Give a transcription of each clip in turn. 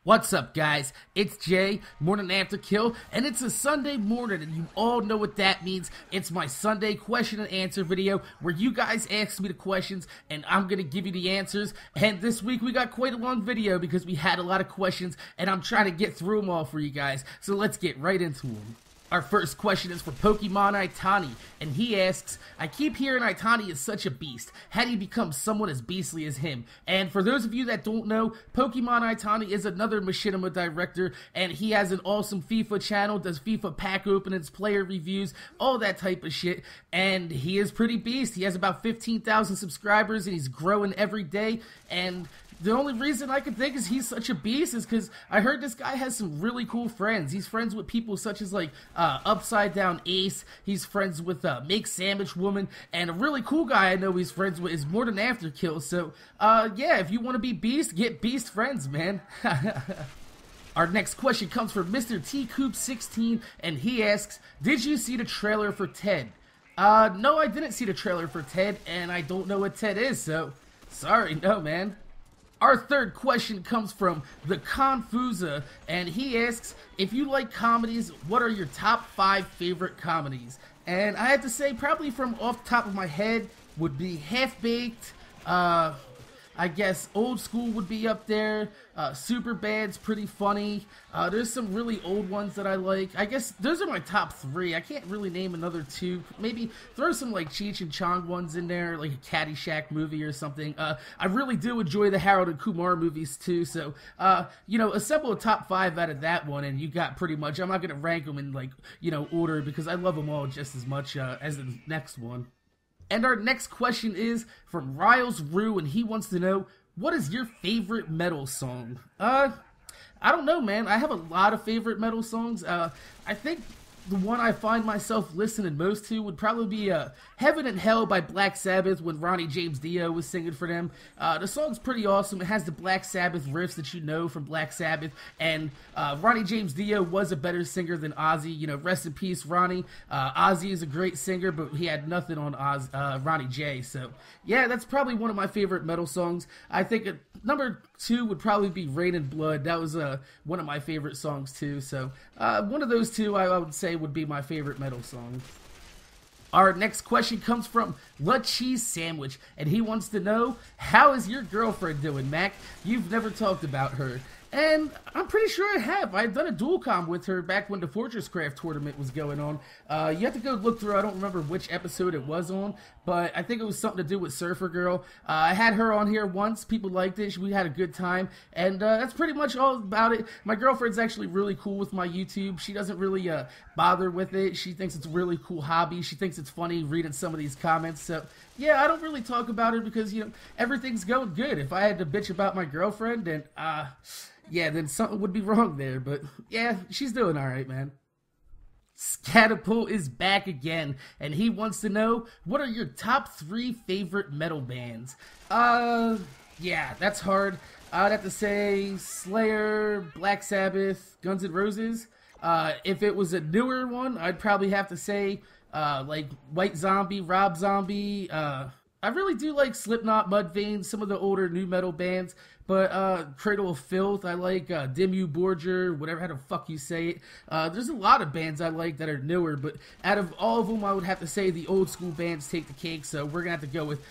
What's up, guys? It's Jay, Morning After Kill, and it's a Sunday morning, and you all know what that means. It's my Sunday question and answer video where you guys ask me the questions, and I'm going to give you the answers. And this week we got quite a long video because we had a lot of questions, and I'm trying to get through them all for you guys. So let's get right into them. Our first question is for Pokemon Itani, and he asks, I keep hearing Itani is such a beast. How do you become someone as beastly as him? And for those of you that don't know, Pokemon Itani is another Machinima director, and he has an awesome FIFA channel, does FIFA pack openings, player reviews, all that type of shit, and he is pretty beast. He has about 15,000 subscribers, and he's growing every day, and the only reason I can think is he's such a beast is because I heard this guy has some really cool friends. He's friends with people such as like Upside Down Ace. He's friends with Make Sandwich Woman, and a really cool guy I know he's friends with is Morning After Kill. So yeah, if you want to be beast, get beast friends, man. Our next question comes from Mr. T-Coop16, and he asks, did you see the trailer for Ted? No, I didn't see the trailer for Ted, and I don't know what Ted is, so sorry, no, man. Our third question comes from the Confusa, and he asks, if you like comedies, what are your top 5 favorite comedies? And I have to say, probably from off the top of my head, would be Half-Baked, I guess Old School would be up there, Superbad's pretty funny, there's some really old ones that I like. I guess those are my top 3, I can't really name another 2, maybe throw some like Cheech and Chong ones in there, like a Caddyshack movie or something. I really do enjoy the Harold and Kumar movies too, so, you know, assemble a top 5 out of that one, and you got pretty much, I'm not going to rank them in like, you know, order, because I love them all just as much as the next one. And our next question is from Riles Rue, and he wants to know, what is your favorite metal song? I don't know, man. I have a lot of favorite metal songs. I think the one I find myself listening most to would probably be Heaven and Hell by Black Sabbath when Ronnie James Dio was singing for them. The song's pretty awesome. It has the Black Sabbath riffs that you know from Black Sabbath, and Ronnie James Dio was a better singer than Ozzy. You know, rest in peace, Ronnie. Ozzy is a great singer, but he had nothing on Ronnie J. So, yeah, that's probably one of my favorite metal songs. I think number 2 would probably be Rain and Blood. That was one of my favorite songs, too. So, one of those 2, I would say, would be my favorite metal song. Our next question comes from La Cheese Sandwich, and he wants to know, how is your girlfriend doing, Mac? You've never talked about her. And I'm pretty sure I have. I've done a dual com with her back when the Fortresscraft tournament was going on. You have to go look through, I don't remember which episode it was on, but I think it was something to do with Surfer Girl. I had her on here once, people liked it, we had a good time, and that's pretty much all about it. My girlfriend's actually really cool with my YouTube. She doesn't really bother with it. She thinks it's a really cool hobby. She thinks it's funny reading some of these comments, so yeah, I don't really talk about it because, you know, everything's going good. If I had to bitch about my girlfriend, then, yeah, then something would be wrong there, but yeah, she's doing alright, man. Scatapult is back again, and he wants to know, what are your top 3 favorite metal bands? Yeah, that's hard. I'd have to say Slayer, Black Sabbath, Guns N' Roses. If it was a newer one, I'd probably have to say, like White Zombie, Rob Zombie. I really do like Slipknot, Mudvayne, some of the older new metal bands, but Cradle of Filth, I like Dimmu Borgir, whatever, how the fuck you say it. There's a lot of bands I like that are newer, but out of all of them, I would have to say the old school bands take the cake, so we're gonna have to go with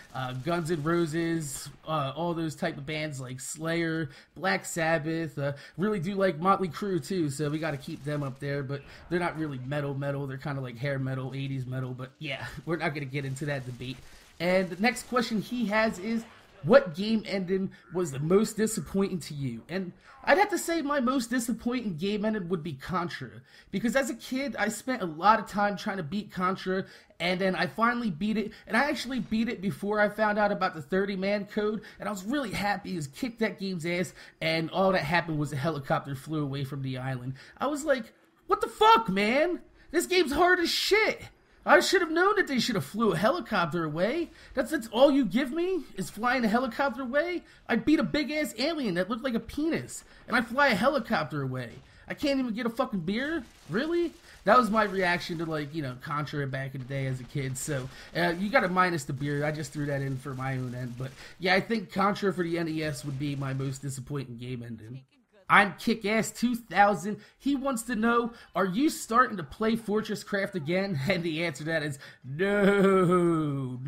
Guns N' Roses, all those type of bands like Slayer, Black Sabbath. Really do like Motley Crue too, so we gotta keep them up there, but they're not really metal, they're kind of like hair metal, 80s metal, but yeah, we're not gonna get into that debate. And the next question he has is, what game ending was the most disappointing to you? And I'd have to say my most disappointing game ending would be Contra. Because as a kid, I spent a lot of time trying to beat Contra, and then I finally beat it. And I actually beat it before I found out about the 30-man code, and I was really happy. It was kicked that game's ass, and all that happened was a helicopter flew away from the island. I was like, what the fuck, man? This game's hard as shit. I should have known that they should have flew a helicopter away. That's all you give me? Is flying a helicopter away? I beat a big-ass alien that looked like a penis, and I fly a helicopter away. I can't even get a fucking beer? Really? That was my reaction to, like, you know, Contra back in the day as a kid. So, you gotta minus the beer. I just threw that in for my own end. But, yeah, I think Contra for the NES would be my most disappointing game ending. I'm Kickass2000. He wants to know, are you starting to play Fortresscraft again? And the answer to that is no.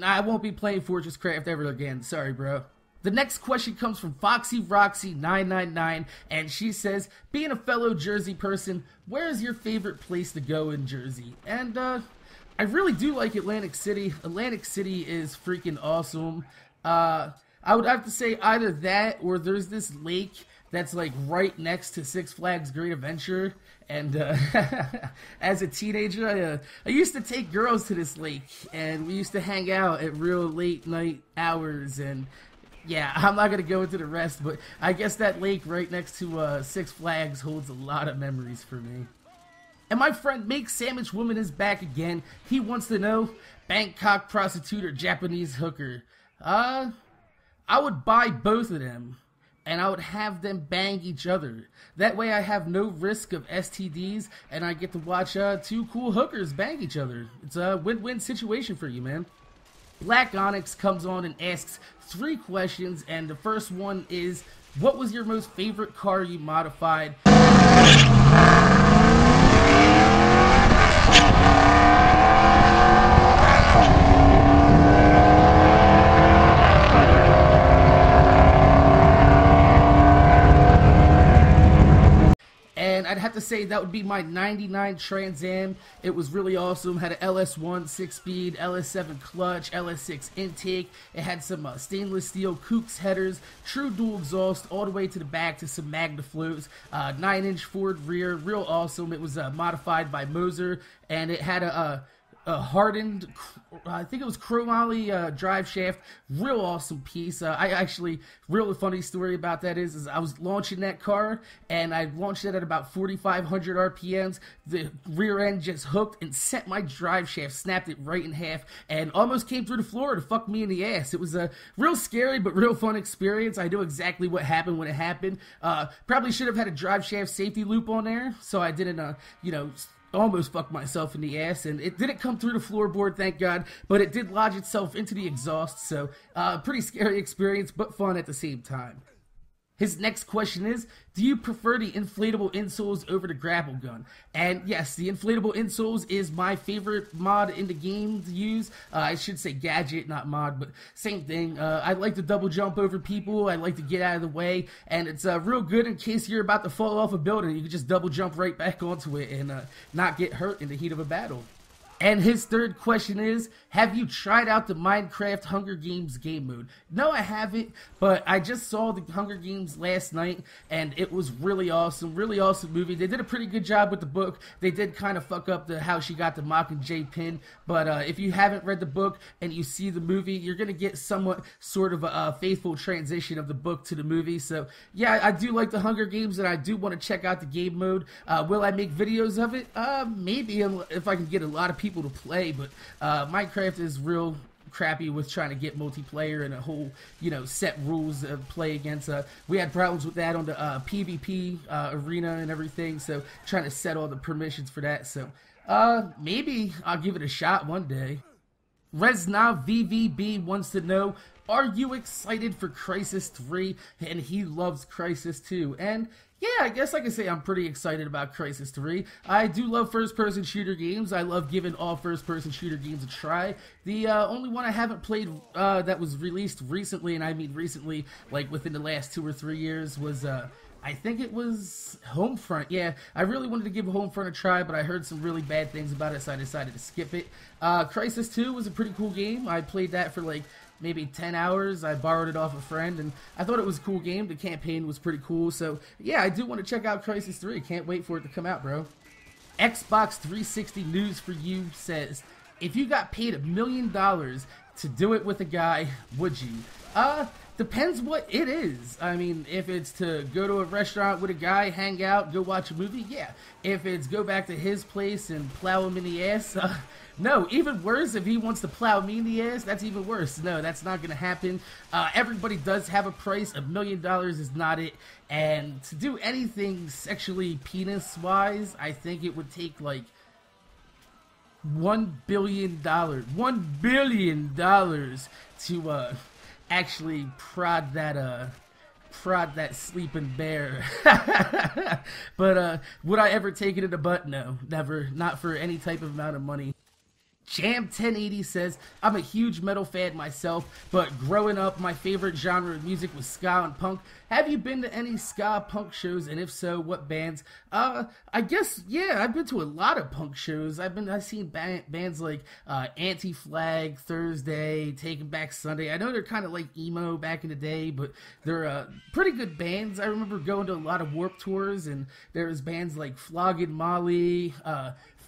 I won't be playing Fortresscraft ever again. Sorry, bro. The next question comes from FoxyRoxy999, and she says, being a fellow Jersey person, where is your favorite place to go in Jersey? And I really do like Atlantic City. Atlantic City is freaking awesome. I would have to say either that or there's this lake that's like right next to Six Flags Great Adventure. And as a teenager, I used to take girls to this lake, and we used to hang out at real late night hours. And yeah, I'm not going to go into the rest, but I guess that lake right next to Six Flags holds a lot of memories for me. And my friend Make Sandwich Woman is back again. He wants to know, Bangkok prostitute or Japanese hooker? I would buy both of them, and I would have them bang each other. That way I have no risk of STDs, and I get to watch two cool hookers bang each other. It's a win-win situation for you, man. Black Onyx comes on and asks 3 questions, and the first one is, what was your most favorite car you modified? And I'd have to say that would be my 99 Trans Am. It was really awesome. Had an LS1 6-speed, LS7 clutch, LS6 intake. It had some stainless steel Kooks headers, true dual exhaust all the way to the back to some Magnaflows, 9-inch Ford rear, real awesome. It was modified by Moser, and it had a hardened, I think it was chromoly drive shaft, real awesome piece. I actually, really funny story about that is I was launching that car, and I launched it at about 4,500 RPMs. The rear end just hooked and sent my drive shaft, snapped it right in half, and almost came through the floor to fuck me in the ass. It was a real scary but real fun experience. I know exactly what happened when it happened. Probably should have had a drive shaft safety loop on there, so I didn't, almost fucked myself in the ass, and it didn't come through the floorboard, thank God, but it did lodge itself into the exhaust, so pretty scary experience, but fun at the same time. His next question is, do you prefer the inflatable insoles over the grapple gun? And yes, the inflatable insoles is my favorite mod in the game to use. I should say gadget, not mod, but same thing. I like to double jump over people. I like to get out of the way, and it's real good in case you're about to fall off a building. You can just double jump right back onto it and not get hurt in the heat of a battle. And his third question is, have you tried out the Minecraft Hunger Games game mode? No, I haven't, but I just saw the Hunger Games last night, and it was really awesome movie. They did a pretty good job with the book. They did kind of fuck up how she got the Mockingjay pin, but if you haven't read the book and you see the movie, you're going to get somewhat sort of a faithful transition of the book to the movie. So yeah, I do like the Hunger Games, and I do want to check out the game mode. Will I make videos of it? Maybe, if I can get a lot of people to play, but Minecraft is real crappy with trying to get multiplayer and a whole, set rules of play against. We had problems with that on the PvP arena and everything, so trying to set all the permissions for that. So maybe I'll give it a shot one day. Resna VVB wants to know, are you excited for Crysis 3? And he loves Crysis 2. And yeah, I guess I can say I'm pretty excited about Crysis 3. I do love first-person shooter games. I love giving all first-person shooter games a try. The only one I haven't played that was released recently, and I mean recently, like within the last 2 or 3 years, was I think it was Homefront. Yeah, I really wanted to give Homefront a try, but I heard some really bad things about it, so I decided to skip it. Crysis 2 was a pretty cool game. I played that for like maybe 10 hours. I borrowed it off a friend, and I thought it was a cool game. The campaign was pretty cool, so yeah, I do want to check out Crysis 3. Can't wait for it to come out, bro. Xbox 360 News for You says, if you got paid $1 million to do it with a guy, would you? Depends what it is. I mean, if it's to go to a restaurant with a guy, hang out, go watch a movie, yeah. If it's go back to his place and plow him in the ass, no. Even worse, if he wants to plow me in the ass, that's even worse. No, that's not going to happen. Everybody does have a price. $1 million is not it. And to do anything sexually penis-wise, I think it would take like $1 billion. $1 billion to actually prod that prod that sleeping bear. But would I ever take it in the butt? No, never. Not for any type of amount of money. Jam 1080 says, I'm a huge metal fan myself, but growing up, my favorite genre of music was ska and punk. Have you been to any ska punk shows, and if so, what bands? I guess, yeah, I've been to a lot of punk shows. I've seen bands like Anti-Flag, Thursday, Taking Back Sunday. I know they're kind of like emo back in the day, but they're pretty good bands. I remember going to a lot of Warped Tours, and there was bands like Flogging Molly,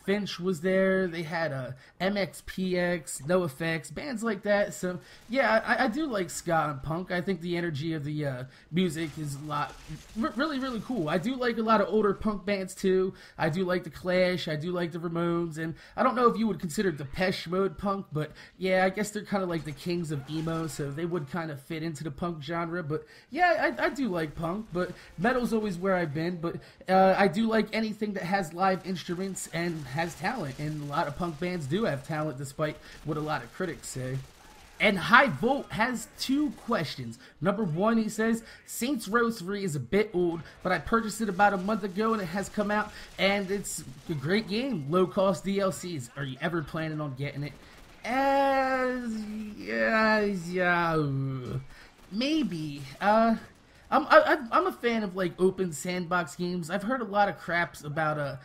Finch was there. They had MXPX, NoFX, bands like that. So yeah, I do like ska and punk. I think the energy of the music is a lot, really cool. I do like a lot of older punk bands too. I do like the Clash. I do like the Ramones, and I don't know if you would consider Depeche Mode punk, but yeah, I guess they're kind of like the kings of emo, so they would kind of fit into the punk genre. But yeah, I do like punk, but metal's always where I've been. But I do like anything that has live instruments and has talent, and a lot of punk bands do have talent despite what a lot of critics say. And High Volt has 2 questions. Number 1, he says, Saints Row 3 is a bit old, but I purchased it about a month ago and it has come out, and it's a great game. Low cost DLCs. Are you ever planning on getting it? Yeah, maybe. I'm a fan of like open sandbox games. I've heard a lot of craps about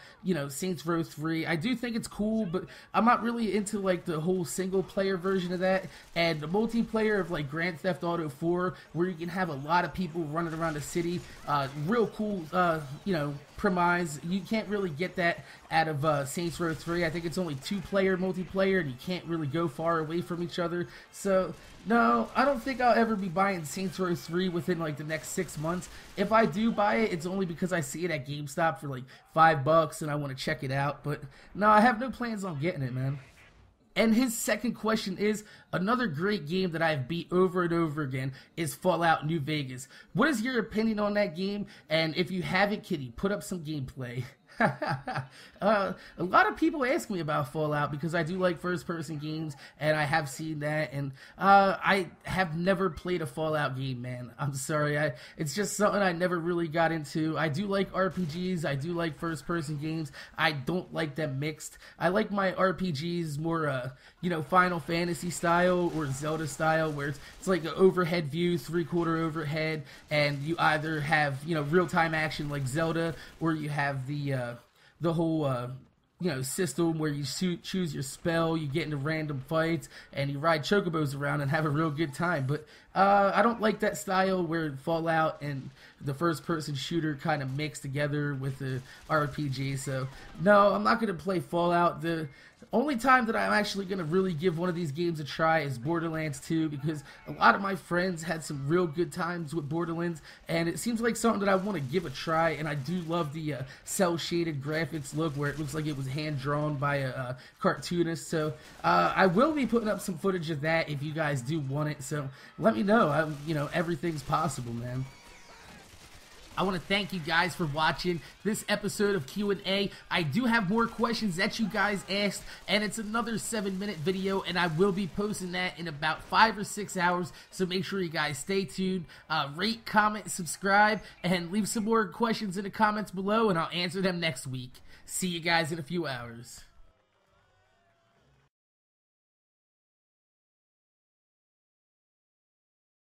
Saints Row 3. I do think it's cool, but I'm not really into like the whole single player version of that. And the multiplayer of like Grand Theft Auto 4, where you can have a lot of people running around the city, real cool, premise. You can't really get that out of Saints Row 3. I think it's only 2-player multiplayer, and you can't really go far away from each other. So no, I don't think I'll ever be buying Saints Row 3 within like the next 6 months. If I do buy it, it's only because I see it at GameStop for like $5 and I want to check it out. But no, I have no plans on getting it, man. And his second question is, another great game that I've beat over and over again is Fallout New Vegas. What is your opinion on that game? And if you haven't, can you put up some gameplay? A lot of people ask me about Fallout because I do like first-person games, and I have seen that, and I have never played a Fallout game, man. I'm sorry. It's just something I never really got into. I do like RPGs. I do like first-person games. I don't like them mixed. I like my RPGs more, Final Fantasy style or Zelda style, where it's like an overhead view, 3/4 overhead, and you either have, real-time action like Zelda, or you have the whole system where you choose your spell, you get into random fights, and you ride chocobos around and have a real good time. But I don't like that style where Fallout and the first-person shooter kind of mix together with the RPG. So no, I'm not going to play Fallout. The only time that I'm actually going to really give one of these games a try is Borderlands 2, because a lot of my friends had some real good times with Borderlands, and it seems like something that I want to give a try. And I do love the cel-shaded graphics look, where it looks like it was hand-drawn by a cartoonist. So I will be putting up some footage of that if you guys do want it. So let me know. Everything's possible, man. I want to thank you guys for watching this episode of Q&A. I do have more questions that you guys asked, and it's another 7-minute video, and I will be posting that in about 5 or 6 hours, so make sure you guys stay tuned. Rate, comment, subscribe, and leave some more questions in the comments below, and I'll answer them next week. See you guys in a few hours.